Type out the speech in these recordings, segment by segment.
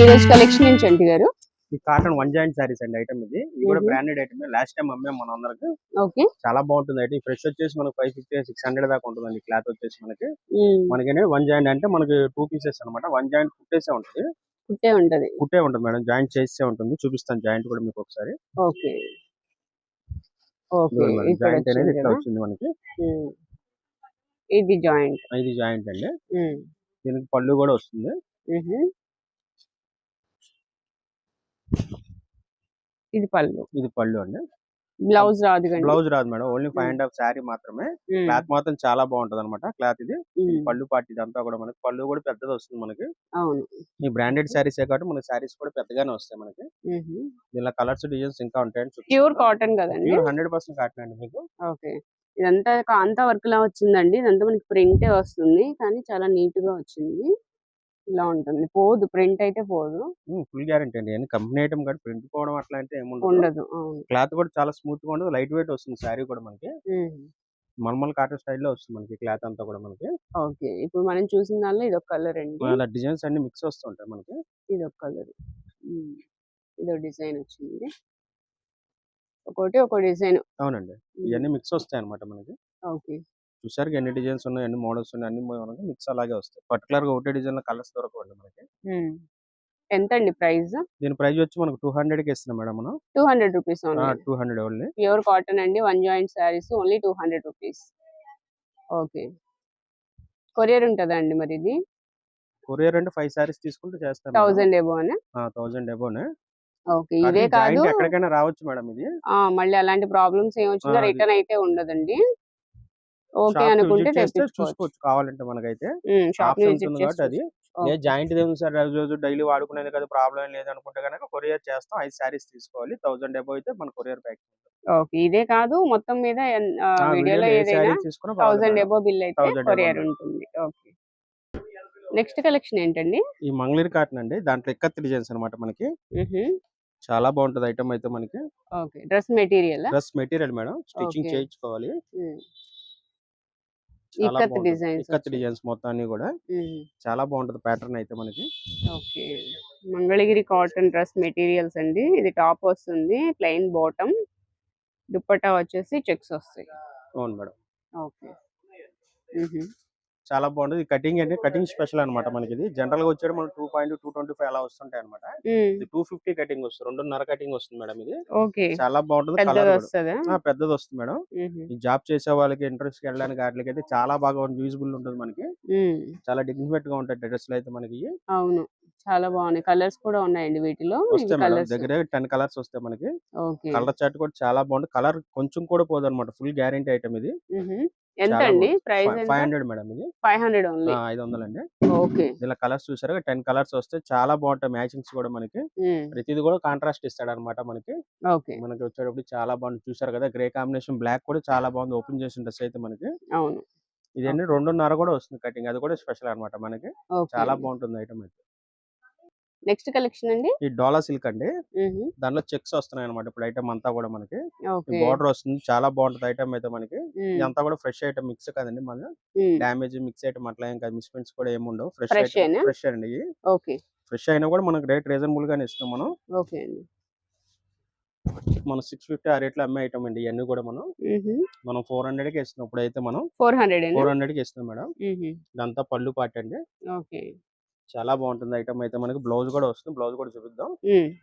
ఈరోజు కలెక్షన్ ఏంటి చంటి గారు? ఈ కాటన్ వన్ జాయింట్ సారీస్ అండి ఐటమ్ ఇది కూడా బ్రాండెడ్ ఐటమ్ లాస్ట్ టైం అమ్మాం మన అందరికి. ఓకే, చాలా బాగుంటుంది ఐటమ్. ఫ్రెష్ వచ్చేసి మనకు 550 600 దాకా ఉంటుందండి. క్లాత్ వచ్చేసి మనకి వన్ జాయింట్ అంటే మనకి 2 పీసెస్ అన్నమాట. వన్ జాయింట్ కుట్టేసే ఉంటుంది, కుట్టే ఉంటుంది మేడం. జాయింట్ చేసే ఉంటుంది. చూపిస్తాను జాయింట్ కూడా మీకు ఒకసారి. ఓకే ఓకే, జాయింట్ అనేది ఇట్లా వచ్చింది మనకి. ఇది జాయింట్, ఇది జాయింట్ అండి. దీనికి పళ్ళు కూడా వస్తుంది. ఇది పళ్ళు, ఇది పళ్ళు అండి. బ్లౌజ్ రాదు, బ్లౌజ్ రాదు మేడం. ఓన్లీ 5.5 శారీ మాత్రమే. క్లాత్ మాత్రం చాలా బాగుంటది అనమాట. క్లాత్ ఇది పళ్ళు పార్టీ ఇదంతా కూడా మనకి పళ్ళు కూడా పెద్దది వస్తుంది మనకి. అవును, ఈ బ్రాండెడ్ శారీస్ కాబట్టి మనకి శారీస్ కూడా పెద్దగానే వస్తాయి మనకి. దీనిలో కలర్స్ డిజైన్స్ ఇంకా ఉంటాయండి. ప్యూర్ కాటన్ కదండి, 100% కాటన్ అండి మీకు. ఓకే, ఇదంతా కాంతా వర్క్ లా వచ్చిందండి. ఇదంతా మనకి ప్రింటే వస్తుంది, కానీ చాలా నీట్ గా వచ్చింది. ఇలా ఉంటుంది, పోదు ప్రింట్ అయితే పోదు. ఫుల్ గ్యారంటీ అండి. కంపెనీ ఐటమ్ కాబట్టి ప్రింట్ పోవడం అట్లా అయితే ఉండదు. క్లాత్ కూడా చాలా స్మూత్ గా ఉండదు, లైట్ వెయిట్ వస్తుంది శారీ కూడా మనకి. మల్మల్ కాటన్ స్టైల్లో వస్తుంది మనకి క్లాత్ అంతా కూడా మనకి. ఓకే, ఇప్పుడు మనం చూసిన దానిలో ఇది ఒక కలర్ అండి. అలా డిజైన్స్ అన్ని మిక్స్ వస్తుంటాయి మనకి. ఇది ఒక కలర్, ఇదో డిజైన్ వచ్చింది. ఒకటి ఒక డిజైన్. అవునండి, ఇవన్నీ మిక్స్ వస్తాయి అనమాట మనకి. ఓకే, చూసారు ఎన్ని డిజైన్స్ ఉన్నాయి, ఎన్ని మోడల్స్ ఉన్నాయి, అన్ని మనకి మిక్స్ అలాగే వస్తాయి. పర్టికులర్ గా ఒకటే డిజైన్ లో కలర్స్ దొరకవండి మనకి. ఎంత అండి ప్రైస్? దీని ప్రైస్ వచ్చి మనకు 200 కి ఇస్తున్నాం మేడం మనం. 200 rupees only. 200 only. Pure cotton అండి, one joint sarees only 200 rupees. Okay, courier ఉంటుందా అండి మరి? ఇది కొరియర్ అంటే 5 సారీస్ తీసుకుంటే చేస్తాం. 1000 ఎబోనే. 1000 ఎబోనే. ఓకే, ఇదే కాదు ఎక్కడికైనా రావచ్చు మేడం ఇది. మళ్ళీ అలాంటి ప్రాబ్లమ్స్ ఏం వచ్చినా రిటర్న్ అయితే ఉండదండి. ఓకే అనుకుంటే చూసుకోవచ్చు కావాలంటే మనకైతే. షాప్ ని విజిట్ కాబట్టి అది జాయింట్ సార్ రోజు డైలీ వాడుకునేది కదా, ప్రాబ్లం లేదు అనుకుంటే కనుక కొరియర్ చేస్తాం. 5 సారీస్ తీసుకోవాలి. 1000 ఎబో అయితే మన కొరియర్ ప్యాక్. ఓకే, ఇదే కాదు మొత్తం మీద వీడియోలో ఏదైనా 1000 ఎబో బిల్ అయితే కొరియర్ ఉంటుంది. ఓకే, నెక్స్ట్ కలెక్షన్ ఏంటండి? ఈ మంగళగిరి కాటన్ అండి. దాంట్లో ఇక్కత్ డిజైన్స్ అన్నమాట మనకి. చాలా బాగుంటది ఐటమ్ అయితే మనకి. Okay, dress material madam. Stitching చేయించుకోవాలి. ఇక్కత్ డిజైన్స్ మొత్తం అన్ని కూడా చాలా బాగుంటది ప్యాటర్న్ అయితే మనకి. Okay, Mangalagiri cotton dress materials అండి. ఇది టాప్ వస్తుంది, ప్లెయిన్ బాటమ్, దుపట్టా వచ్చేసి చెక్స్ వస్తాయి. అవును మేడం. ఓకే, చాలా బాగుంటది. కటింగ్ అంటే కటింగ్ స్పెషల్ అనమాట మనకి. ఇది జనరల్ గా వచ్చేది మనం 2.225 అలా వస్తుంటాయి అనమాట. ఇది 250 కటింగ్ వస్తుంది, 2.5 కటింగ్ వస్తుంది మేడం. ఇది చాలా బాగుంటది. కలర్ పెద్దది వస్తుంది మేడం. ఈ జాబ్ చేసే వాళ్ళకి ఇంట్రెస్ట్ వెళ్ళడానికి వాటికి అయితే చాలా బాగా యూజ్ఫుల్ ఉంటుంది మనకి. చాలా డిగ్నిఫైడ్ గా ఉంటాయి డ్రెస్సులు అయితే మనకి. అవును, చాలా బాగున్నాయి. కలర్స్ కూడా ఉన్నాయండి వీటిలో. దగ్గర 10 కలర్స్ వస్తాయి మనకి. కలర్ చార్ట్ కూడా చాలా బాగుంది. కలర్ కొంచెం కూడా పోదు అనమాట. ఫుల్ గ్యారంటీ ఐటమ్ ఇది. ఎంత అండి ప్రైస్? 500 మేడం. ఇది 500 ఓన్లీ. 500 అండి. ఓకే, ఇలా కలర్స్ చూసారా, 10 కలర్స్ వస్తే చాలా బాగుంటాయి. మ్యాచింగ్స్ కూడా మనకి ప్రతిది కూడా కాంట్రాస్ట్ ఇస్తాడు అనమాట మనకి. మనకి వచ్చేటప్పుడు చాలా బాగుంది. చూసారు కదా, గ్రే కాంబినేషన్ బ్లాక్ కూడా చాలా బాగుంది. ఓపెన్ చేసిన డ్రెస్ అయితే మనకి. అవును, ఇదన్నీ 2.5 కూడా వస్తుంది కటింగ్. అది కూడా స్పెషల్ అనమాట మనకి. చాలా బాగుంటుంది ఐటమ్ అయితే. నెక్స్ట్ కలెక్షన్ అండి, ఈ డోలా సిల్క్ అండి. దాంట్లో చెక్స్ వస్తున్నాయి అనమాట ఇప్పుడు ఐటమ్ అంతా కూడా మనకి. బోర్డర్ వస్తుంది, చాలా బాగుంటది ఐటమ్ అయితే మనకి. ఇదంతా కూడా ఫ్రెష్ ఐటమ్, మిక్స్ కదండి మన. డామేజ్ మిక్స్ ఐటమ్ అట్లా ఏం కాదు, మిస్ప్రింట్స్ కూడా ఏమి ఉండవు. ఫ్రెష్ అండి. ఫ్రెష్ అయినా కూడా మనకి రేట్ రీజనబుల్ గానే ఇస్తాం మనం. మనం 650 ఆ రేట్లో అమ్మే ఐటమ్ అండి ఇవన్నీ కూడా. మనం 400 కి ఇస్తున్నాం ఇప్పుడు అయితే. మనం 400 కి ఇస్తున్నాం మేడం. ఇదంతా పళ్ళు పాట అండి. చాలా బాగుంటుంది ఐటమ్ అయితే మనకి. బ్లౌజ్ కూడా వస్తుంది, బ్లౌజ్ కూడా చూపిద్దాం.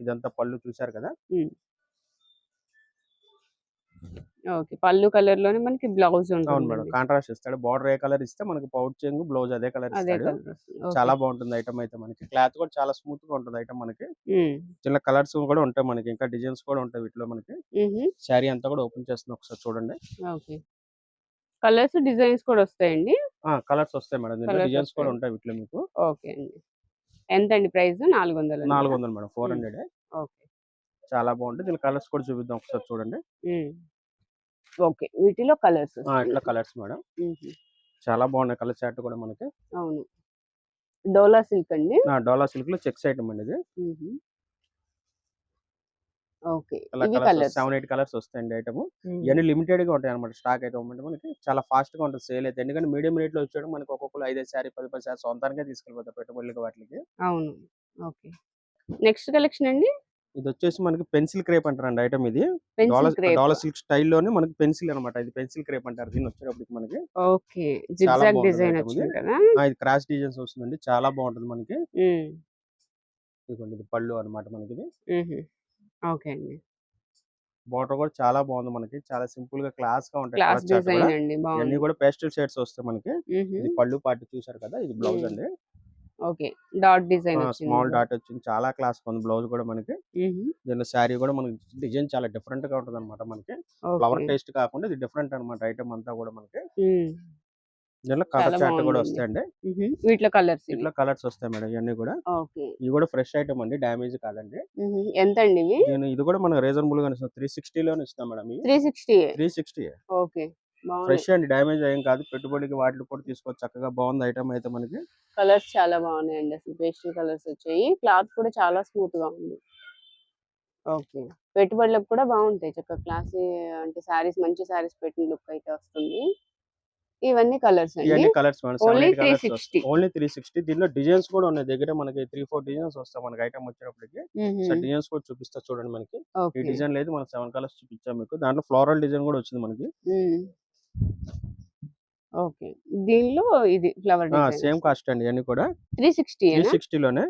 ఇదంతా పళ్ళు చూసారు కదా. ఓకే, పళ్ళు కలర్ లోనే మనకి బ్లౌజ్ ఉంటుంది. అవును మేడం, కాంట్రాస్ట్ ఇస్తాడు. బార్డర్ ఏ కలర్ ఇస్తే మనకి పౌచ్ చెంగు బ్లౌజ్ అదే కలర్ ఇస్తాడు. చాలా బాగుంటుంది ఐటమ్ అయితే మనకి. క్లాత్ కూడా చాలా స్మూత్ గా ఉంటుంది ఐటమ్ మనకి. చిన్న కలర్స్ కూడా ఉంటాయి మనకి, ఇంకా డిజైన్స్ కూడా ఉంటాయి వీటిలో మనకి. శారీ అంతా కూడా ఓపెన్ చేస్తున్నాం, ఒకసారి చూడండి. ఓకే, కలర్స్ డిజైన్స్ కూడా వస్తాయండి. కలర్స్ వస్తాయి మేడం, డిజైన్స్ కూడా ఉంటాయి వీటిలో మీకు. ఓకే అండి, ఎంత అండి ప్రైస్? 400 మేడం. 400. ఓకే, చాలా బాగుంటుంది. దీని కలర్స్ కూడా చూపిద్దాం, ఒకసారి చూడండి. ఓకే, వీటిలో కలర్స్ ఇట్లా కలర్స్ మేడం. చాలా బాగున్నాయి కలర్ చార్ట్ కూడా మనకి. అవును, డోలా సిల్క్ అండి. డోలా సిల్క్ లో చెక్స్ ఐటమ్ అండి ఇది. ఓకే, 7-8 కలర్స్ వస్తాయండి ఐటమ్. ఇవన్నీ లిమిటెడ్ గా ఉంటాయి అనమాట. స్టాక్ అయితే మనకి చాలా ఫాస్ట్ గా ఉంటుంది సేల్ అయితే. ఎందుకంటే మీడియం రేట్ లో వచ్చాడు మనకి. ఒక్కొక్కరు 5 శారీ 10 శారీ సొంతానికే తీసుకెళ్ళిపోతారు పెట్టుబడులకి వాటికి. అవును, ఓకే. నెక్స్ట్ కలెక్షన్ అండి ఇది వచ్చేసి మనకి పెన్సిల్ క్రేప్ అంటారండి ఐటమ్ ఇది. పెన్సిల్ క్రేప్ డాలర్ సిల్క్ స్టైల్లోనే మనకి పెన్సిల్ అనమాట. ఇది పెన్సిల్ క్రేప్ అంటారు దీన్ని వచ్చేటప్పటికి మనకి. ఓకే, జిగ్జాగ్ డిజైన్ వచ్చింది కదా. ఇది క్రాస్ డిజైన్స్ వస్తుందండి, చాలా బాగుంటుంది మనకి. ఇది పళ్ళు అనమాట మనకి. ఓకే అండి. బార్డర్ కూడా చాలా బాగుంది మనకి, చాలా సింపుల్ గా క్లాస్ గా ఉంటాయి. క్లాస్ డిజైన్ అండి, బాగుంది. అన్ని కూడా పేస్టల్ షేడ్స్ వస్తాయి మనకి. ఇది పళ్ళు పార్ట్ చూసారు కదా, ఇది బ్లౌజ్ అండి. ఓకే, డాట్ డిజైన్ వచ్చింది, స్మాల్ డాట్ వచ్చింది, చాలా క్లాస్ ఉంది బ్లౌజ్ కూడా మనకి. దీనిలో శారీ కూడా మనకి డిజైన్ చాలా డిఫరెంట్ గా ఉంటుంది అనమాట మనకి. ఫ్లవర్ టేస్ట్ కాకుండా ఇది డిఫరెంట్ అనమాట ఐటమ్ అంతా కూడా మనకి. దీనిలో కలర్ చార్ట్ కూడా వస్తాయండి. వీటిలో కలర్స్ వస్తాయి మేడం, ఇవన్నీ కూడా. ఇవి కూడా ఫ్రెష్ ఐటమ్ అండి, డామేజ్ కాదండి. ఎంత అండి ఇది కూడా మనకు రీజనబుల్ గా 360 లోనే ఇస్తాం మేడం. 360 ఓకే, ఫ్రెష్ అండి, డామేజ్ ఏం కాదు. పెట్టుబడికి వాటిలో కూడా తీసుకోవచ్చు, చక్కగా బాగుంది ఐటమ్ అయితే మనకి. కలర్స్ చాలా బాగున్నాయండి, అసలు పేస్టల్ కలర్స్ వచ్చాయి. క్లాత్ కూడా చాలా స్మూత్ గా ఉంది. ఓకే, పెట్టుబడులకు కూడా బాగుంటాయి, చక్కగా క్లాస్ అంటే సారీస్, మంచి సారీస్ పెట్టిన లుక్ అయితే వస్తుంది. ఇవన్నీ కలర్స్ అండి, ఓన్లీ 360. ఓన్లీ 360. దీనిలో డిజైన్స్ కూడా ఉన్నాయి దగ్గర మనకి. 3-4 డిజైన్స్ వస్తాయి మనకి ఐటమ్ వచ్చేటప్పటికి. డిజైన్స్ కూడా చూపిస్తా చూడండి మనకి. ఈ డిజైన్ లేదు, మనం 7 కలర్స్ చూపించాం మీకు. దాంట్లో ఫ్లోరల్ డిజైన్ కూడా వచ్చింది మనకి. ఓకే, దీనిలో ఇది ఫ్లవర్ డిజైన్ సేమ్ కాస్ట్ అండి, అన్ని కూడా 360 లోనే.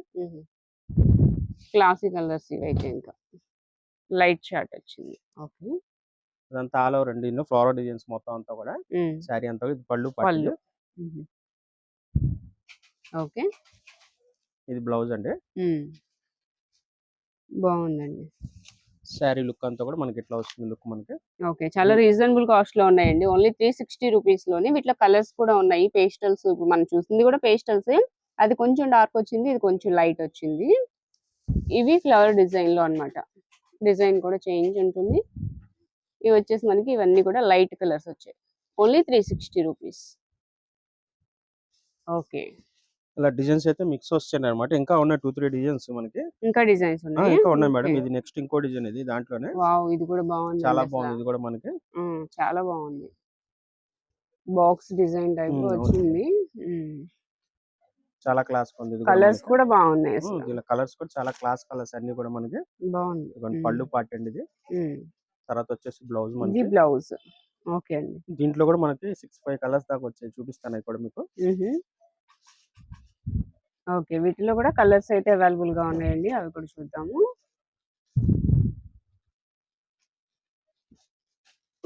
క్లాసీ కలర్స్ ఇవైతే ఇంకా లైట్ షార్ట్ వచ్చింది. ఓకే, ఇదంతా ఆల్ ఓవర్ అండి. ఇందులో ఫ్లోరల్ డిజైన్స్ మొత్తం అంతా కూడా. శారీ అంతా ఇది పళ్ళు. ఓకే, ఇది బ్లౌజ్ అండి. బాగుందండి. శారీ లుక్ అంతా కూడా మనకి ఇట్లా వస్తుంది లుక్ మనకి. ఓకే, చాలా రీజనబుల్ కాస్ట్ లో ఉన్నాయండి, ఓన్లీ 360 రూపీస్ లోని. వీటిలో కలర్స్ కూడా ఉన్నాయి, పేస్టల్స్. ఇప్పుడు మనం చూసింది కూడా పేస్టల్స్. అది కొంచెం డార్క్ వచ్చింది, ఇది కొంచెం లైట్ వచ్చింది. ఇవి ఫ్లవర్ డిజైన్ లో అన్నమాట. డిజైన్ కూడా చేంజ్ ఉంటుంది. ఇవి వచ్చేసి మనకి ఇవన్నీ కూడా లైట్ కలర్స్ వచ్చాయి, ఓన్లీ 360 రూపీస్. ఓకే, ఇలా డిజైన్స్ అయితే మిక్స్ వస్తాయి అన్నమాట. ఇంకా ఉన్నాయి 2-3 డిజైన్స్ మనకి. ఇంకా డిజైన్స్ ఉన్నాయి, ఇంకా ఉన్నాయి మేడం. ఇది నెక్స్ట్ ఇంకో డిజైన్, ఇది దాంట్లోనే. వావ్, ఇది కూడా బాగుంది, చాలా బాగుంది. ఇది కూడా మనకి చాలా బాగుంది. బాక్స్ డిజైన్ టైప్ వచ్చింది, చాలా క్లాస్ ఉంది. కలర్స్ కూడా బాగున్నాయి, కలర్స్ కూడా చాలా క్లాస్ కలర్స్ అన్ని కూడా మనకి బాగుంది. పళ్ళు పార్ట్ అండి ఇది. తర్వాత వచ్చేసి బ్లౌజ్ మనకి. బ్లౌజ్. ఓకే అండి, దీంట్లో కూడా మనకి 6-5 కలర్స్ దాకా వచ్చాయి, చూపిస్తాను ఇక్కడ మీకు. ఓకే, వీటిలో కూడా కలర్స్ అయితే అవైలబుల్ గా ఉన్నాయండి, అవి కూడా చూద్దాము.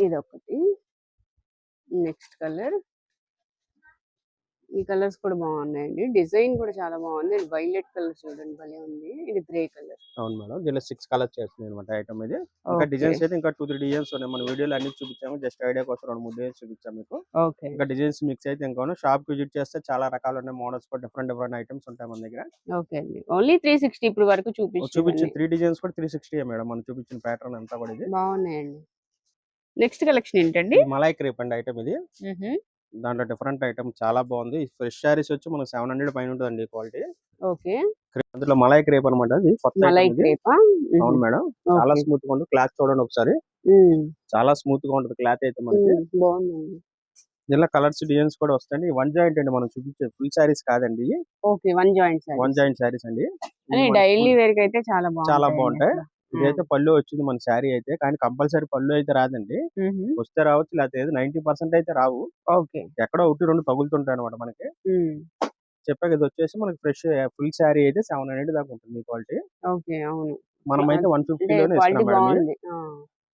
ఇదొకటి, నెక్స్ట్ కలర్. ఈ కలర్స్ కూడా బాగున్నాయండి, డిజైన్ కూడా చాలా బాగుంది. వైలెట్ కలర్ చూడండి, భలే ఉంది. ఇది గ్రే కలర్. అవును మేడం, దీనిలో 6 కలర్స్ చేస్తున్నాయి అనమాట ఐటమ్ ఇది. ఇంకా డిజైన్స్ అయితే ఇంకా 2-3 డిజైన్స్ ఉన్నాయి. మన వీడియోలో అన్ని చూపించాము, జస్ట్ ఐడియా కోసం 2-3 డిజైన్స్ చూపించాము మీకు. ఇంకా డిజైన్స్ మిక్స్ అయితే ఇంకా షాప్ కి విజిట్ చేస్తే చాలా రకాలు ఉన్నాయి, మోడల్స్ కూడా డిఫరెంట్ ఐటమ్స్ ఉంటాయి మన దగ్గర. ఓకే అండి, ఓన్లీ 360 ఇప్పుడు వరకు చూపించిన 3 డిజైన్స్ కూడా 360 మేడం, మనం చూపించిన ప్యాటర్న్ అంతా కూడా. ఇది బాగున్నాయండి. నెక్స్ట్ కలెక్షన్ ఏంటండి? మలై క్రేప్ అండి ఐటమ్ ఇది. దాంట్లో డిఫరెంట్ ఐటమ్ చాలా బాగుంది. ఫ్రెష్ శారీస్ వచ్చి మనకు 700 పైన ఉంటుందండి క్వాలిటీ. ఓకే, అందులో మలై క్రేప్ అనమాట. అది మలై క్రేప్. అవును మేడం, చాలా స్మూత్ గా ఉంటుంది. క్లాత్ చూడండి ఒకసారి, చాలా స్మూత్ గా ఉంటుంది క్లాత్ అయితే మనకి. బాగుందండి. దీనిలో కలర్స్ డిజైన్స్ కూడా వస్తాయండి. 1 జాయింట్ అండి, మనం చూపించే ఫుల్ శారీస్ కాదండి. ఓకే, 1 జాయింట్ శారీస్ అండి. డైలీ వేర్ కి అయితే చాలా బాగుంటాయి. ఇదైతే పళ్ళు వచ్చింది మన శారీ అయితే, కానీ కంపల్సరీ పళ్ళు అయితే రాదండి. వస్తే రావచ్చు, లేకపోతే 90% అయితే రావు. ఓకే, ఎక్కడో 1-2 తగులుతుంటాయి అనమాట మనకి. చెప్పాక ఇది వచ్చేసి మనకి ఫ్రెష్ ఫుల్ శారీ అయితే 700 దాకా ఉంటుంది క్వాలిటీ. ఓకే, అవును. మనం అయితే 150 లోనే ఇస్తాం మేడం.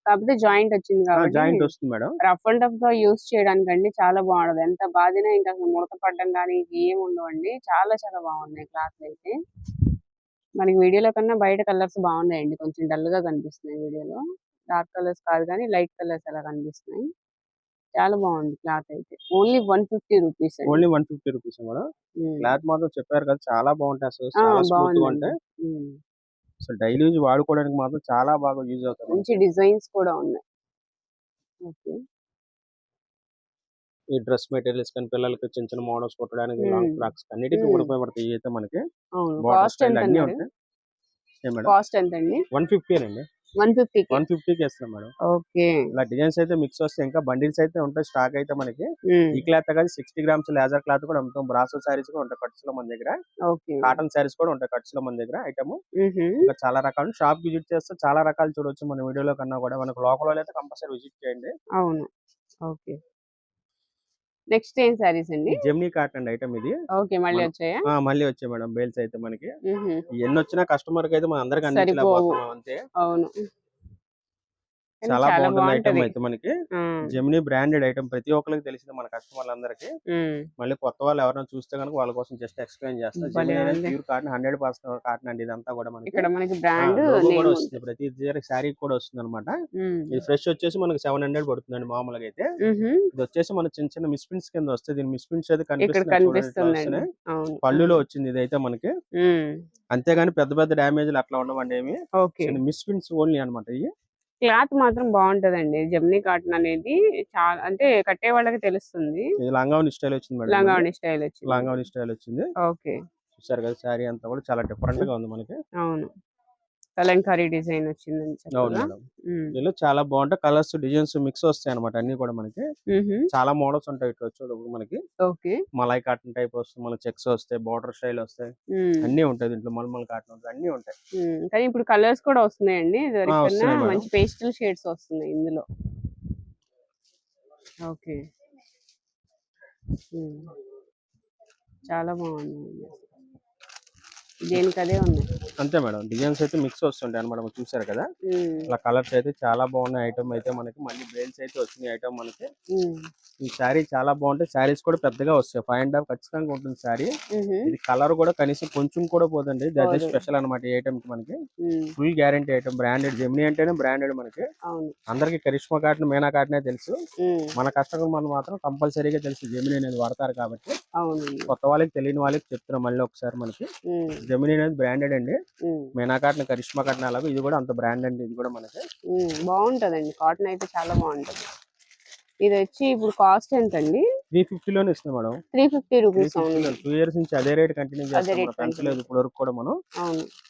కాకపోతే జాయింట్ వచ్చింది కాబట్టి జాయింట్ వస్తుంది మేడం. రఫ్ అండ్ టఫ్ గా యూస్ చేయడానికి అండి చాలా బాగుంటది. ఎంత బాధినా ఇంకా అసలు ముడత పడడం కానీ ఏమి ఉండవండి, చాలా చాలా బాగున్నాయి క్లాత్ అయితే. మనకి వీడియోలో కన్నా బయట కలర్స్ బాగున్నాయండి, కొంచెం డల్ గా కనిపిస్తున్నాయి వీడియోలో. డార్క్ కలర్స్ కాదు కానీ లైట్ కలర్స్ అలా కనిపిస్తున్నాయి. చాలా బాగుంది క్లాత్ అయితే, only 150 rupees. Only 150 rupees madam. Cloth మాత్రం చెప్పారు కదా, చాలా బాగుంటాయి అసలు, చాలా స్మూత్ గా ఉంటాయి. అసలు డైలీ యూజ్ వాడుకోవడానికి మాత్రం చాలా బాగా యూజ్ అవుతాయి. మంచి డిజైన్స్ కూడా ఉన్నాయి. ఓకే, ఈ డ్రెస్ మెటీరియల్స్ కానీ పిల్లలకి చిన్న చిన్న మోడల్స్ కుట్టడానికి, లాంగ్ ఫ్రాక్స్ అన్నిటికీ ఉపయోగపడతాయి అయితే మనకి. కాస్ట్ ఎంత అండి? 150 అండి. 150కి 150కి ఇస్తాం మేడం. ఓకే. ఇలా డిజైన్స్ అయితే మిక్స్ వస్తాయి. ఇంకా బండిల్స్ అయితే ఉంటాయి స్టాక్ అయితే మనకి. ఈ క్లాత్ కాదు 60 గ్రామ్స్ లేజర్ క్లాత్ కూడా అమ్ముతాం. బ్రాసో సారీస్ కూడా ఉంటాయి కట్స్ లో మన దగ్గర. కాటన్ సారీస్ కూడా ఉంటాయి కట్స్ లో మన దగ్గర ఐటమ్. ఇంకా చాలా రకాలు షాప్ విజిట్ చేస్తే చాలా రకాలు చూడొచ్చు మన వీడియోలో కన్నా కూడా. మనకు లోకల్ వాళ్ళు అయితే కంపల్సరీ విజిట్ చేయండి. అవును. ఓకే. నెక్స్ట్ ఏం సారీస్ అండి? జెమినీ కాటన్ అండి ఐటమ్ ఇది. ఓకే. మళ్ళీ వచ్చాయా? మళ్ళీ వచ్చాయి మేడం బేల్స్ అయితే మనకి. ఎన్ని వచ్చినా కస్టమర్ కి అయితే మనం అందరికి అందించలేకపోతున్నాం అంతే. అవును. చాలా బాగుంటుంది ఐటమ్ అయితే మనకి. జెమినీ బ్రాండెడ్ ఐటమ్ ప్రతి ఒక్కరికి తెలిసింది మన కస్టమర్లందరికి. మళ్ళీ కొత్త వాళ్ళు ఎవరైనా చూస్తే కనుక వాళ్ళ కోసం జస్ట్ ఎక్స్ప్లెయిన్ చేస్తాం. జెమినీ అనేది ప్యూర్ కాటన్ 100% కాటన్ అండి. ఇదంతా కూడా మనకి ఇక్కడ మనకి బ్రాండ్ కూడా వస్తుంది. ప్రతి సారీ కూడా వస్తుంది అనమాట. ఇది ఫ్రెష్ వచ్చేసి మనకి 700 పడుతుందండి మామూలుగా అయితే. ఇది వచ్చేసి మన చిన్న చిన్న మిస్ప్రింట్స్ కింద వస్తుంది. దీని మిస్ప్రింట్స్ అయితే కనిపిస్తుంది. పళ్ళులో వచ్చింది ఇదైతే మనకి. అంతేగాని పెద్ద పెద్ద డ్యామేజ్లు అట్లా ఉండవండి ఏమి. మిస్ప్రింట్స్ ఓన్లీ అనమాట. ఇవి క్లాత్ మాత్రం బాగుంటదండి. జెమినీ కాటన్ అనేది చాలా అంటే కట్టే వాళ్ళకి తెలుస్తుంది. లంగావని స్టైల్ వచ్చింది మేడం. లంగావని స్టైల్ వచ్చింది. ఓకే. చూసారు కదా సారీ అంతా కూడా చాలా డిఫరెంట్ గా ఉంది మనకి. అవును. కలంకారీ డిజైన్ వచ్చిందండి. అవును మేడం. దీనిలో చాలా బాగుంటాయి కలర్స్ డిజైన్స్ మిక్స్ వస్తాయి అనమాట. అన్ని కూడా మనకి చాలా మోడల్స్ ఉంటాయి. ఇట్లా వచ్చేటప్పుడు మనకి మలై కాటన్ టైప్ వస్తుంది. మన చెక్స్ వస్తాయి, బార్డర్ స్టైల్ వస్తాయి, అన్ని ఉంటాయి దీంట్లో. మల్మల్ కాటన్ ఉంటాయి, అన్ని ఉంటాయి. కానీ ఇప్పుడు కలర్స్ కూడా వస్తున్నాయండి. మంచి పేస్టల్ షేడ్స్ వస్తున్నాయి ఇందులో. ఓకే. చాలా బాగుంది. దేనికి అదే ఉంది అంతే మేడం. డిజైన్స్ అయితే మిక్స్ వస్తుంటాయి అన్నమాట. చూసారు కదా ఇలా కలర్స్ అయితే చాలా బాగున్నాయి. ఐటమ్ అయితే మనకి మళ్ళీ బేల్స్ అయితే వచ్చినాయి ఐటమ్ మనకి. ఈ శారీ చాలా బాగుంటాయి. శారీస్ కూడా పెద్దగా వస్తాయి. 5.5 ఖచ్చితంగా ఉంటుంది శారీ. ఇది కలర్ కూడా కనీసం కొంచెం కూడా పోదండి. అదే స్పెషల్ అనమాట ఈ ఐటమ్ కి మనకి. Full guarantee item. Branded Gemini అంటేనే బ్రాండెడ్ మనకి. అందరికి కరిష్మా కాటన్, మీనా కాటనే తెలుసు. మన కస్టమర్ మనం మాత్రం కంపల్సరీగా తెలుసు జెమినీ అనేది వాడతారు కాబట్టి. కొత్త వాళ్ళకి తెలియని వాళ్ళకి చెప్తున్నాం మళ్ళీ ఒకసారి. మనకి జెమినీ అనేది బ్రాండెడ్ అండి. మీనా కాటన్, కరిష్మా కాటన్ అలాగే ఇది కూడా అంత బ్రాండ్ అండి. ఇది కూడా మనకి బాగుంటదండి. కాటన్ అయితే చాలా బాగుంటది. ఇది వచ్చి ఇప్పుడు కాస్ట్ ఎంత అండి? 350 లోనే ఇస్తున్నాం మేడం. 350 రూపీస్. 2 ఇయర్స్ నుంచి అదే రేట్ కంటిన్యూ చేస్తాం. పెంచలేదు ఇప్పుడు వరకు కూడా మనం.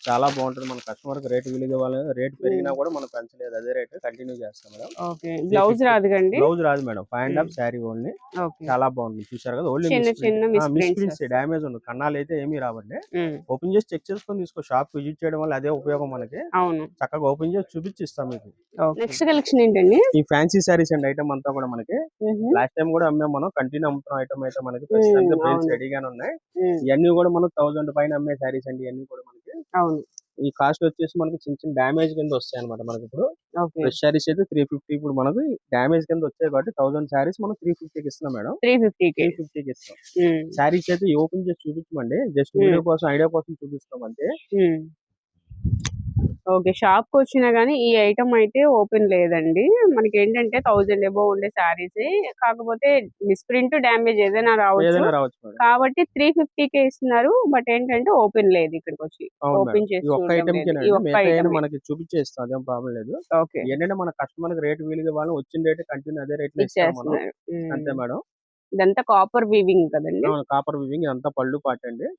చాలా బాగుంటుంది. మన కస్టమర్ కి రేట్ విలువ వాళ్ళు రేట్ పెరిగినా కూడా మనం పెంచలేదు. అదే రేట్ కంటిన్యూ చేస్తాం మేడం. బ్లౌజ్ రాదు కండి? బ్లౌజ్ రాదు మేడం. 5.5 శారీ ఓన్లీ. చాలా బాగుంది. చూసారు కదా ఓన్లీ మిస్ప్రింట్స్ డ్యామేజ్ ఉంది. కన్నాలు అయితే ఏమీ రావండి. ఓపెన్ చేసి చెక్ చేసుకొని తీసుకో. షాప్ విజిట్ చేయడం వల్ల అదే ఉపయోగం మనకి. చక్కగా ఓపెన్ చేసి చూపించిస్తాం మీకు. నెక్స్ట్ కలెక్షన్ ఏంటండి? ఈ ఫ్యాన్సీ సారీస్ అండి. ఐటమ్ అంతా కూడా మనకి లాస్ట్ టైం కూడా అమ్మే మనం కంటిన్యూ అమ్ముతున్న ఐటమ్ అయితే మనకి ప్రస్తుతానికి బేల్స్ రెడీగానే ఉన్నాయి. ఇవన్నీ కూడా మనం 1000 పైన అమ్మే సారీస్ అండి. ఇవన్నీ కూడా మనకి ఈ కాస్ట్ వచ్చేసి మనకి చిన్న చిన్న డామేజ్ కింద వస్తాయి అనమాట. మనకి ఇప్పుడు ఫ్రెష్ సారీస్ అయితే 350. ఇప్పుడు మనకి డామేజ్ కింద వచ్చాయి కాబట్టి 1000 సారీస్ మనం 350కి ఇస్తున్నాం మేడం. 350కి ఇస్తాం. సారీస్ అయితే ఓపెన్ చేసి చూపించమండి. జస్ట్ వీడియో కోసం ఐడియా కోసం చూపిస్తాం అంతే. ఓకే. షాప్ కి వచ్చినా గానీ ఈ ఐటమ్ అయితే ఓపెన్ లేదండి. మనకి ఏంటంటే 1000 అబోవ్ ఉండే సారీస్. కాకపోతే మిస్ప్రింట్ డ్యామేజ్ ఏదైనా రావచ్చు కాబట్టి 350కే ఇస్తున్నారు. బట్ ఏంటంటే ఓపెన్ లేదు ఇక్కడికి వచ్చి. ఓపెన్ చేసి మనకి చూపించేస్తాం. అదేం ప్రాబ్లం లేదు. ఏంటంటే మన కస్టమర్ కి రేట్ వీలుగా వాళ్ళు వచ్చిన రేట్ కంటిన్యూ అదే రేట్ లో ఇస్తాం మనం. అంతే మేడం. ఇదంతా కాపర్ వీవింగ్ కదండి? Copper weaving. ఇదంతా పళ్ళు పాట అండి.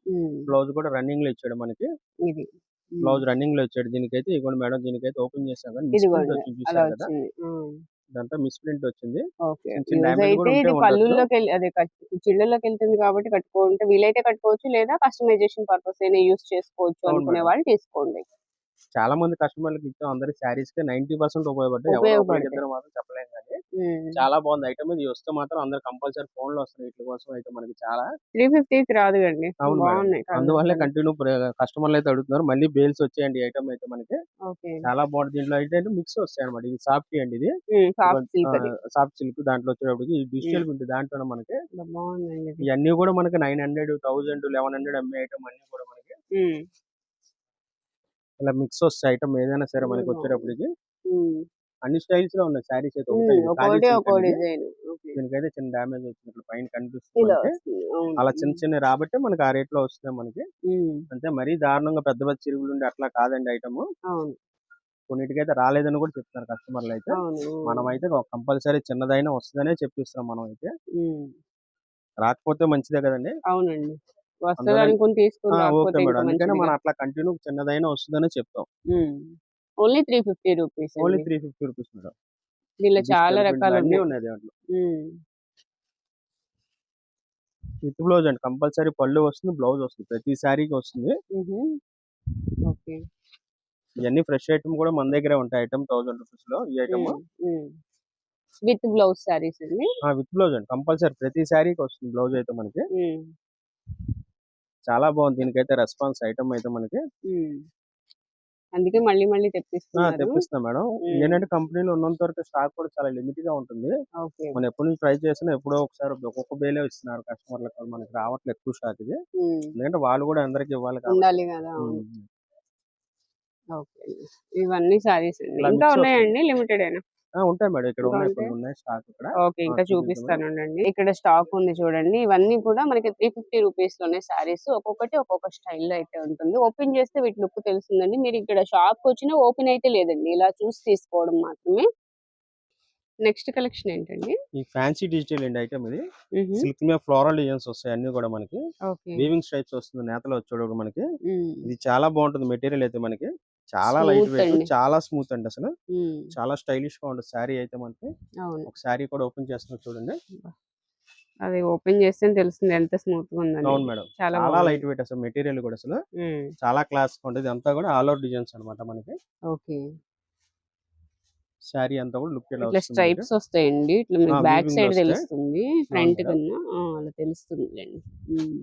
బ్లౌజ్ కూడా రన్నింగ్ లో ఇచ్చాడు మనకి. ఇది బ్లౌజ్ రన్నింగ్ లో వచ్చాడు. దీనికైతే ఇవ్వండి మేడం. దీనికైతే ఓపెన్ చేసాం కానీ మిస్ప్రింట్ వచ్చింది. చూసారు కదా ఇదంతా మిస్ప్రింట్ వచ్చింది. పళ్ళుల్లోకి అదే చిళ్ళలోకి వెళ్తుంది కాబట్టి కట్టుకుంటే వీలైతే కట్టుకోవచ్చు. లేదా కస్టమైజేషన్ పర్పస్ అయినా యూస్ చేసుకోవచ్చు అనుకునే వాళ్ళు తీసుకోండి. చాలా మంది కస్టమర్లకు ఇచ్చాం. అందరి సారీస్ కి 90% ఉపయోగపడ్డాయి. ఎవరో మాత్రం చెప్పలేం కానీ చాలా బాగుంది ఐటమ్. ఇది వస్తే మాత్రం అందరు కంపల్సరీ ఫోన్ లో వస్తారు. వీటి కోసం అయితే మనకి చాలా 350కి రాదు కండి. అందువల్ల కంటిన్యూ కస్టమర్లు అయితే అడుగుతున్నారు. మళ్ళీ బేల్స్ వచ్చాయండి ఐటమ్ అయితే మనకి. చాలా బాగుంది. దీంట్లో అయితే మిక్స్ వస్తాయి అనమాట. ఇది సాఫ్ట్ అండి. ఇది సాఫ్ట్ సిల్క్. దాంట్లో వచ్చేటప్పటికి డిజిటల్ ప్రింట్ దాంట్లో మనకి ఇవన్నీ కూడా మనకి 900, 1000, 1100 అమ్మే ఐటమ్ అన్ని కూడా మనకి ఇలా మిక్స్ వస్తాయి ఐటమ్. ఏదైనా సరే మనకి వచ్చేటప్పటికి అన్ని స్టైల్స్ లో ఉన్నాయి సారీస్ అయితే. దీనికైతే చిన్న డామేజ్ వచ్చినట్లు పైన కనిపిస్తుంది. అలా చిన్న చిన్న రాబట్టే మనకి ఆ రేట్ లో వస్తుంది మనకి. అంటే మరీ దారుణంగా పెద్ద పెద్ద చిరుగులు ఉండి అట్లా కాదండి ఐటమ్. కొన్నిటికైతే రాలేదని కూడా చెప్తున్నారు కస్టమర్లు అయితే. మనం అయితే కంపల్సరీ చిన్నదైనా వస్తుందనే చెప్పిస్తున్నాం మనం అయితే. రాకపోతే మంచిదే కదండి. అవునండి. Okay madam. అందుకనే మనం అట్లా కంటిన్యూ చిన్నదైనా వస్తుందనే చెప్తాం. ఓన్లీ 350 రూపీస్ ఓన్లీ అండి. 350 రూపీస్ మేడం. దీనిలో చాలా డిజిటల్ ప్రింట్లు రకాలు అన్నీ ఉన్నాయి. ఉన్నాయి దాంట్లో. హ్మ్. విత్ బ్లౌజ్ అండి. కంపల్సరీ పళ్ళు వస్తుంది, బ్లౌజ్ వస్తుంది. ప్రతి శారీకి వస్తుంది. హుహు. ఓకే. ఇవన్నీ ఫ్రెష్ ఐటమ్ కూడా మన దగ్గరే ఉంటాయి. ఐటమ్ 1000 రూపీస్ లో ఈ ఐటమ్. హ్మ్. హ్మ్. విత్ బ్లౌజ్ సారీస్ అండి. విత్ బ్లౌజ్ అండి. కంపల్సరీ ప్రతి శారీకి వస్తుంది బ్లౌజ్ అయితే మనకి. హ్మ్. చాలా బాగుంది. దీనికైతే రెస్పాన్స్ ఐటమ్ అయితే మనకి. హ్మ్. అందుకే మళ్ళీ మళ్ళీ తెప్పిస్తున్నారు. తెప్పిస్తాం మేడం. ఏంటంటే కంపెనీలో ఉన్నంత వరకు స్టాక్ కూడా చాలా లిమిట్ గా ఉంటుంది. ఓకే. మనం ఎప్పటి నుంచి ట్రై చేసినా ఎప్పుడో ఒకసారి ఒక్కొక్క బేలే ఇస్తున్నారు కస్టమర్లకు. మనకి రావట్లేదు ఎక్కువ స్టాక్ ఇది. ఎందుకంటే వాళ్ళు కూడా అందరికి ఇవ్వాలి కాబట్టి. ఉండాలి కదా. ఓకే. ఇవన్నీ సారీస్ అండి. ఇలా ఇంకా మిక్స్ ఉన్నాయండి లిమిటెడేనా? ఉంటాయి మేడం. ఇక్కడ ఇంకా ఉన్నాయి, ఉంటాయా? కొన్ని ఉన్నాయి స్టాక్ ఇక్కడ. ఓకే. ఇంకా చూపిద్దామా? చూపిస్తానుండండి. ఇక్కడ స్టాక్ ఉంది చూడండి. ఇవన్నీ కూడా మనకి 350 రూపీస్ లోనే సారీస్. ఒక్కొక్కటి ఒక్కొక్క స్టైల్‌లో అయితే ఉంటుంది. ఓపెన్ చేస్తే వీటి లుక్ తెలుస్తుందండి. మీరు ఇక్కడ షాప్‌కి వచ్చినా ఓపెన్ అయితే లేదండి. ఇలా చూసి తీసుకోవడం మాత్రమే. నెక్స్ట్ కలెక్షన్ ఏంటండి? ఈ ఫ్యాన్సీ డిజిటల్ అండి ఐటమ్ ఇది. హుహు. సిల్క్ మీద ఫ్లోరల్ డిజైన్స్ వస్తాయి అన్ని కూడా మనకి. ఓకే. వీవింగ్ స్ట్రైప్స్ వస్తుంది నేతలో వచ్చేటప్పుడు మనకి. హ్మ్. ఇది చాలా బాగుంటుంది మెటీరియల్ అయితే మనకి. చాలా లైట్ స్మూత్ వెయిట్, అండి. చాలా స్మూత్ అండి అసలు. హ్మ్. చాలా స్టైలిష్ గా ఉంటుంది శారీ అయితే మనకి. అవును. ఒక శారీ కూడా ఓపెన్ చేస్తున్నా చూడండి. అది ఓపెన్ చేస్తేనే తెలుస్తుంది ఎంత స్మూత్‌గా ఉందని. అవును మేడం. చాలా చాలా బాగుంది. లైట్ వెయిట్ అసలు మెటీరియల్ కూడా అసలు. హ్మ్. చాలా క్లాస్ గా ఉంటుంది. ఇదంతా కూడా ఆల్ ఓవర్ డిజైన్స్ అన్నమాట మనకి. ఓకే. శారీ అంతా కూడా లుక్ ఇలా ఇట్లా వస్తుంది మనకి. స్ట్రైప్స్ వస్తాయండి. ఇట్లా మీకు బ్యాక్ వీవింగ్ లో సైడ్ వస్తాయి. తెలుస్తుంది. అవును ఫ్రంట్ మేడం. కన్నా అలా తెలుస్తుందిలెండి. హ్మ్.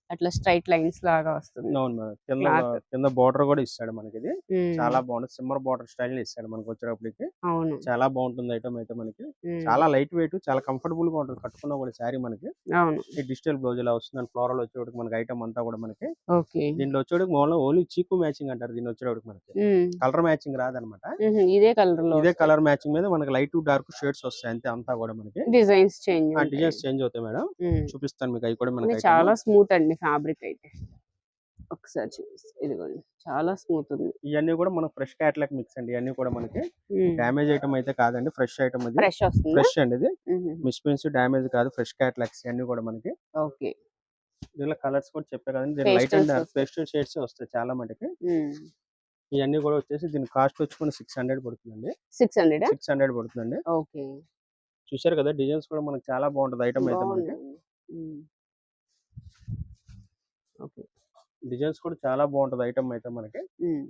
అట్లా స్ట్రెయిట్ లైన్స్ లాగా వస్తుంది. అవును మేడం. క్లాత్. కింద బోర్డర్ కూడా ఇస్తాడు మనకి ఇది. హ్మ్. చాలా బాగుంది. సిమ్మర్ బోర్డర్ స్టైల్ ఇస్తాడు మనకి వచ్చేటప్పటికి. అవును. చాలా బాగుంటుంది ఐటమ్ అయితే మనకి. హ్మ్. చాలా లైట్ వెయిట్, చాలా కంఫర్టబుల్ గా ఉంటుంది కట్టుకున్నా కూడా శారీ మనకి. అవును. ఈ డిజిటల్ బ్లౌజ్ ఇలా వస్తుంది. ఫ్లోరల్ వచ్చేటప్పటికి మనకి ఐటమ్ అంతా కూడా మనకి. ఓకే. దీంట్లో వచ్చేటప్పటికి ఓన్లీ చీకు మ్యాచింగ్ అంటారు దీన్ని వచ్చేటప్పటికి మనకి. హ్మ్. కలర్ మ్యాచింగ్ రాదనమాట. హుహు. ఇదే కలర్‌లో ఇదే వస్తాయి. కలర్ మ్యాచింగ్ మీద మనకి లైట్ టు డార్క్ షేడ్స్ వస్తాయి అంతే అంతా కూడా మనకి. డిజైన్స్ చేంజ్ ఉంటాయి. డిజైన్స్ చేంజ్ అవుతాయి మేడం. హ్మ్. చూపిస్తాను మీకు అవి కూడా ఇది మనకి ఐటమ్. చాలా స్మూత్ అండి ఫ్యాబ్రిక్ అయితే. ఒకసారి చూపిస్తా. ఇదిగోండి. చాలా స్మూత్ ఉంది. ఇవన్నీ కూడా మన ఫ్రెష్ క్యాట్లాగ్ మిక్స్ అండి. ఇవన్నీ కూడా మనకి హ్మ్. డ్యామేజ్ ఐటమ్ అయితే కాదండి. ఫ్రెష్ ఐటమ్ ఇది. ఫ్రెష్ వస్తుందా? ఫ్రెష్ అండి ఇది. హుహు. మిస్‌ప్రింట్స్ డ్యామేజ్ కాదు. ఫ్రెష్ క్యాట్లాగ్స్ ఇవన్నీ కూడా మనకి. ఓకే. దీనిలో కలర్స్ కూడా చెప్పా కదండి. దీని లైట్ అండ్ పేస్టల్స్ డార్క్ వస్తాయి. పేస్టల్ షేడ్స్ వస్తాయి చాలా మటుకి. హ్మ్. ఇవన్నీ కూడా వచ్చేసి దీని కాస్ట్ వచ్చి మనకి 600 పడుతుందండి. 600ఆ? 600 పడుతుందండి. ఓకే. చూసారు కదా డిజైన్స్ కూడా మనకి చాలా బాగుంటది ఐటమ్ అయితే మనకి. బాగుందండి. హ్మ్. ఓకే. డిజైన్స్ కూడా చాలా బాగుంటది ఐటమ్ అయితే మనకి. హ్మ్.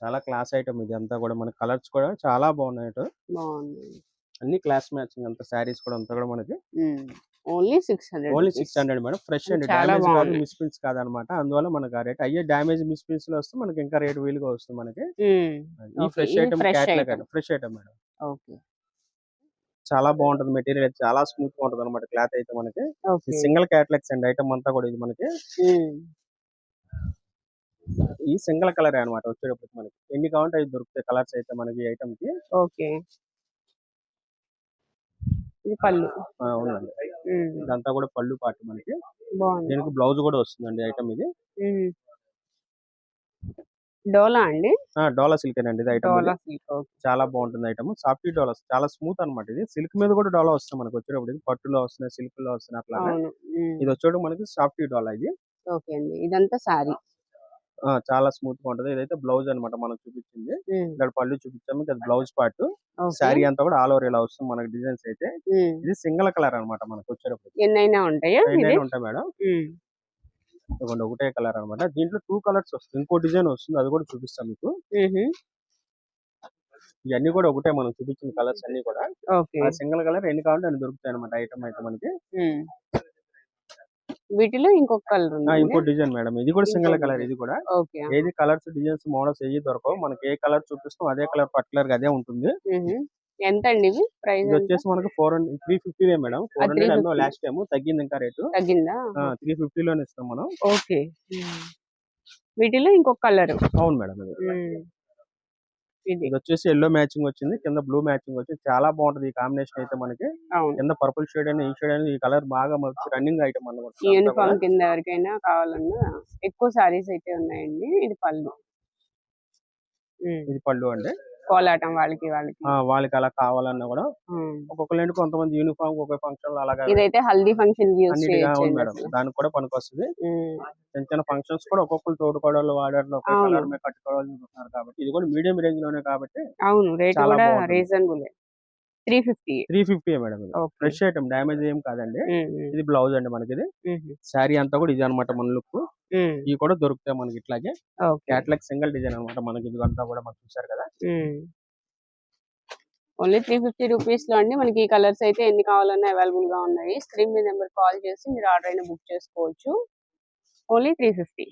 చాలా క్లాస్ ఐటమ్ ఇది అంతా కూడా మన కలర్స్ కూడా చాలా బాగున్నాయి అటు. బాగుంది. అన్ని క్లాస్ మ్యాచింగ్ అంతా శారీస్ కూడా అంతా కూడా మనకి. హ్మ్. Only 600 only rupees. 600 madam. Fresh అండి. చాలా డ్యామేజ్ కాదు, బాగున్నాయి. మిస్‌ప్రింట్స్ కాదనమాట. అందువల్ల మనకు ఆ రేట్. అయ్యే డ్యామేజ్ మిస్‌ప్రింట్స్ లో వస్తే మనకి ఇంకా రేట్ వీలుగా వస్తుంది మనకి. హ్మ్. ఈ ఓకే. ఫ్రెష్ ఇది ఐటమ్ ఫ్రెష్ క్యాట్లాగ్ ఐటమ్. అండి. Fresh item madam. ఓకే. చాలా బాగుంటది మెటీరియల్ అయితే చాలా స్మూత్ గా ఉంటది అనమాట క్లాత్ అయితే మనకి. ఈ ఓకే. సింగిల్ క్యాట్లాగ్స్ అండి ఐటమ్ అంతా కూడా ఇది మనకి. హ్మ్. ఈ సింగిల్ కలర్ అన్నమాట వచ్చేటప్పటికి మనకి. ఎన్ని కావాలంటే అవి దొరుకుతాయి కలర్స్ అయితే మనకి ఈ ఐటమ్ కి. ఓకే. ఇది పళ్ళు. అవునండి. హ్మ్. ఇదంతా కూడా పళ్ళు పార్ట్ మనకి. బాగుంది. దీనికి బ్లౌజ్ కూడా వస్తుందండి ఐటమ్ ఇది. హ్మ్. డోలా అండి? డోలా సిల్క్ అండి ఇది ఐటమ్ ఇది. డోలా సిల్క్. ఓకే. చాలా బాగుంటుంది ఐటమ్. సాఫ్ట్ డోలా చాలా స్మూత్ అన్నమాట ఇది. సిల్క్ మీద కూడా డోలా వస్తుంది మనకి వచ్చేటప్పటికి. పట్టులో వస్తున్నాయి, సిల్క్ లో వస్తున్నాయి అట్లాగా. అవును. హ్మ్. ఇది వచ్చేటప్పుడు మనకి సాఫ్ట్ డోలా ఇది. ఓకే అండి. ఇదంతా సారీ. చాలా స్మూత్ గా ఉంటది. ఇదైతే బ్లౌజ్ అన్నమాట మనం చూపించింది. హ్మ్. ఇక్కడ పళ్ళు చూపించాము. ఇది బ్లౌజ్ పార్ట్. ఓకే. శారీ అంతా కూడా ఆల్ ఓవర్ ఇలా వస్తుంది మనకి డిజైన్స్ అయితే. హ్మ్. ఇది సింగిల్ కలర్ అన్నమాట మనకు వచ్చేటప్పటికి. ఎన్నైనా ఉంటాయా ఇది? ఎన్నైనా ఉంటాయి మేడం. హ్మ్. ఇదిగోండి ఒకటే కలర్ అన్నమాట. దీంట్లో 2 కలర్స్ వస్తాయి. ఇంకో డిజైన్ వస్తుంది. అది కూడా చూపిస్తాను మీకు. హుహు. ఇవన్నీ కూడా ఒకటే మనం చూపించిన కలర్స్ అన్ని కూడా. ఓకే. సింగిల్ కలర్ ఎన్ని కావాలంటే అన్ని దొరుకుతాయి అన్నమాట ఐటమ్ అయితే మనకి. హ్మ్. వీటిలో ఇంకొక కలర్ ఉందండి? ఇంకో డిజైన్ మేడం. ఇది కూడా ఇంకో సింగిల్ కలర్ డిజైన్. ఇది కూడా. ఓకే. ఏది కలర్స్, డిజైన్స్, మోడల్స్ ఏవి దొరకవు. మనకి ఏ కలర్ చూపిస్తాం అదే కలర్ పర్టికులర్ గా అదే ఉంటుంది. హుహు. ఎంతండి ఇవి? ప్రైస్ ఇది ఎంత? వచ్చేసి మనకి 350 మేడం. 400 అమ్మాం 350 last time. తగ్గింది ఇంకా రేటు. తగ్గిందా? 350 లోనే ఇస్తాం మనం. ఓకే. వీటిలో ఇంకొక కలర్. అవును మేడం. ఇది. ఇది వచ్చేసి ఎల్లో మ్యాచింగ్ వచ్చింది. కింద బ్లూ మ్యాచింగ్ వచ్చింది. చాలా బాగుంటది ఈ కాంబినేషన్ అయితే మనకి. అవును. కింద పర్పుల్ షేడ్ అయినా ఈ షేడ్ అయినా ఈ కలర్ బాగా మంచి రన్నింగ్ ఐటమ్ అన్నమాట. యూనిఫామ్ కింద ఎవరికైనా కావాలన్నా ఎక్కువ సారీస్ అయితే ఉన్నాయండి. ఇది పళ్ళు. ఇది పళ్ళు అండి. కోలాటం వాళ్ళకి వాళ్ళకి అలా కావాలన్నా కూడా ఒక్కొక్కరు కొంతమంది యూనిఫామ్ ఒక్కొక్క ఫంక్షన్ అలాగా ఇదైతే హల్దీ ఫంక్షన్ అన్నిటిగా ఉంది మేడం. దానికి కూడా పనికొస్తుంది. చిన్న చిన్న ఫంక్షన్స్ కూడా ఒక్కొక్కరు తోడుకోవడాలు వాడారు కలర్ మీద కట్టుకోవాలి చూస్తున్నారు కాబట్టి ఇది కూడా మీడియం రేంజ్ లోనే కాబట్టి అవును రేట్ కూడా reasonable. 350 madam. Fresh item, damage ఏం కాదండి. ఇది బ్లౌజ్ అండి మనకి. ఇది శారీ అంతా కూడా ఇది అనమాట మన లుక్. ఇవి కూడా దొరుకుతాయి మనకి ఇట్లాగే క్యాట్లాగ్ సింగిల్ డిజైన్ అనమాట మనకి. ఇది అంతా కూడా మనం చూసారు కదా. ఓన్లీ 350 రూపీస్ లో అండి. మనకి ఈ కలర్స్ అయితే ఎన్ని కావాలన్నా అవైలబుల్ గా ఉన్నాయి. స్క్రీన్ మీద నెంబర్ కాల్ చేసి మీరు ఆర్డర్ అయినా బుక్ చేసుకోవచ్చు. ఓన్లీ 350.